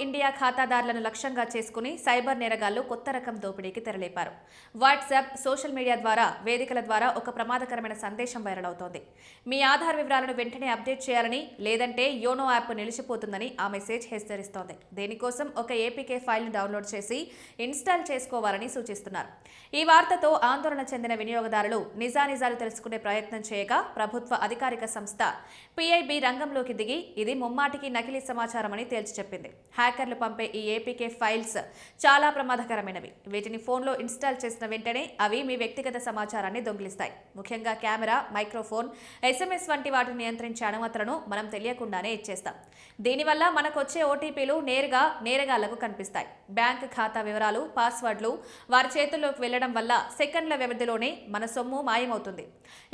India ఖాతాదారులను లక్ష్యంగా చేసుకుని సైబర్ నేరగాళ్లు కొత్త రకం దోపిడీకి తెరలేపారు. వాట్సాప్, సోషల్ మీడియా ద్వారా వేదికల ద్వారా ఒక ప్రమాదకరమైన సందేశం వైరల్ అవుతోంది. మీ ఆధార్ వివరాలను వెంటనే అప్డేట్ చేయాలని, లేదంటే యోనో యాప్ నిలిచిపోతుందని ఆ మెసేజ్ హెచ్చరిస్తోంది. దీనికోసం ఒక ఏపీకే ఫైల్ను డౌన్లోడ్ చేసి ఇన్స్టాల్ చేసుకోవాలని సూచిస్తున్నారు. ఈ వార్తతో ఆందోళన చెందిన వినియోగదారులు నిజానిజాలు తెలుసుకునే ప్రయత్నం చేయగా ప్రభుత్వ అధికారిక సంస్థ PIB రంగంలోకి దిగి ఇది ముమ్మాటికి నకిలీ సమాచారమని తేల్చి చెప్పింది. హ్యాకర్లు పంపే ఈ ఏపీకే ఫైల్స్ చాలా ప్రమాదకరమైనవి. వీటిని ఫోన్లో ఇన్స్టాల్ చేసిన వెంటనే అవి మీ వ్యక్తిగత సమాచారాన్ని దొంగిలిస్తాయి. ముఖ్యంగా కెమెరా, మైక్రోఫోన్, SMS వంటి వాటిని నియంత్రించే అనుమతులను మనం తెలియకుండానే ఇచ్చేస్తాం. దీనివల్ల మనకొచ్చే OTPలు నేరుగా నేరగాళ్లకు కనిపిస్తాయి. బ్యాంక్ ఖాతా వివరాలు, పాస్వర్డ్లు వారి చేతుల్లోకి వెళ్లడం వల్ల సెకండ్ల వ్యవధిలోనే మన సొమ్ము మాయమవుతుంది.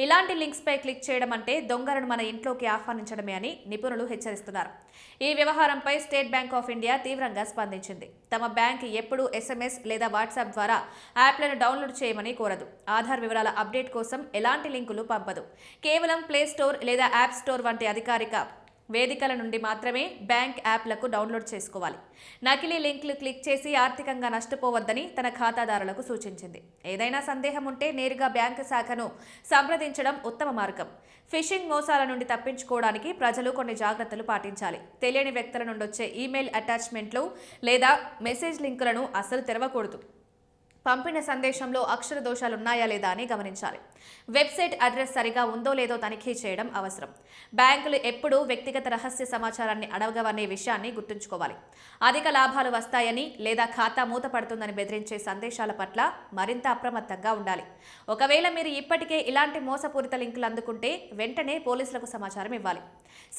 ఇలాంటి లింక్స్ పై క్లిక్ చేయడం అంటే దొంగలను మన ఇంట్లోకి ఆహ్వానించడమే అని నిపుణులు హెచ్చరిస్తున్నారు. ఈ వ్యవహారంపై స్టేట్ బ్యాంక్ ఆఫ్ ఇండియా తీవ్రంగా స్పందించింది. తమ బ్యాంక్ ఎప్పుడూ SMS లేదా వాట్సాప్ ద్వారా యాప్లను డౌన్లోడ్ చేయమని కోరదు. ఆధార్ వివరాల అప్డేట్ కోసం ఎలాంటి లింకులు పంపదు. కేవలం ప్లే స్టోర్ లేదా యాప్ స్టోర్ వంటి అధికారిక వేదికల నుండి మాత్రమే బ్యాంక్ యాప్లకు డౌన్లోడ్ చేసుకోవాలి. నకిలీ లింక్లు క్లిక్ చేసి ఆర్థికంగా నష్టపోవద్దని తన ఖాతాదారులకు సూచించింది. ఏదైనా సందేహం ఉంటే నేరుగా బ్యాంకు శాఖను సంప్రదించడం ఉత్తమ మార్గం. ఫిషింగ్ మోసాల నుండి తప్పించుకోవడానికి ప్రజలు కొన్ని జాగ్రత్తలు పాటించాలి. తెలియని వ్యక్తుల నుండి వచ్చే ఈమెయిల్ అటాచ్మెంట్లు లేదా మెసేజ్ లింకులను అస్సలు తెరవకూడదు. పంపిన సందేశంలో అక్షర దోషాలున్నాయా లేదా అని గమనించాలి. వెబ్సైట్ అడ్రస్ సరిగా ఉందో లేదో తనిఖీ చేయడం అవసరం. బ్యాంకులు ఎప్పుడూ వ్యక్తిగత రహస్య సమాచారాన్ని అడగవనే విషయాన్ని గుర్తుంచుకోవాలి. అధిక లాభాలు వస్తాయని లేదా ఖాతా మూతపడుతుందని బెదిరించే సందేశాల పట్ల మరింత అప్రమత్తంగా ఉండాలి. ఒకవేళ మీరు ఇప్పటికే ఇలాంటి మోసపూరిత లింకులు అందుకుంటే వెంటనే పోలీసులకు సమాచారం ఇవ్వాలి.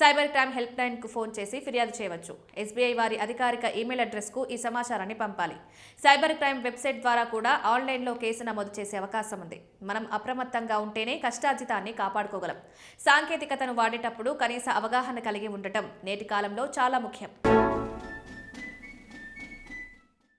సైబర్ క్రైమ్ హెల్ప్ లైన్కు ఫోన్ చేసి ఫిర్యాదు చేయవచ్చు. SBI వారి అధికారిక ఈమెయిల్ అడ్రస్కు ఈ సమాచారాన్ని పంపాలి. సైబర్ క్రైమ్ వెబ్సైట్ ద్వారా కూడా ఆన్లైన్లో కేసు నమోదు చేసే అవకాశం ఉంది. మనం అప్రమత్తంగా ఉంటేనే కష్టార్జితాన్ని కాపాడుకోగలం. సాంకేతికతను వాడేటప్పుడు కనీస అవగాహన కలిగి ఉండటం నేటి కాలంలో చాలా ముఖ్యం.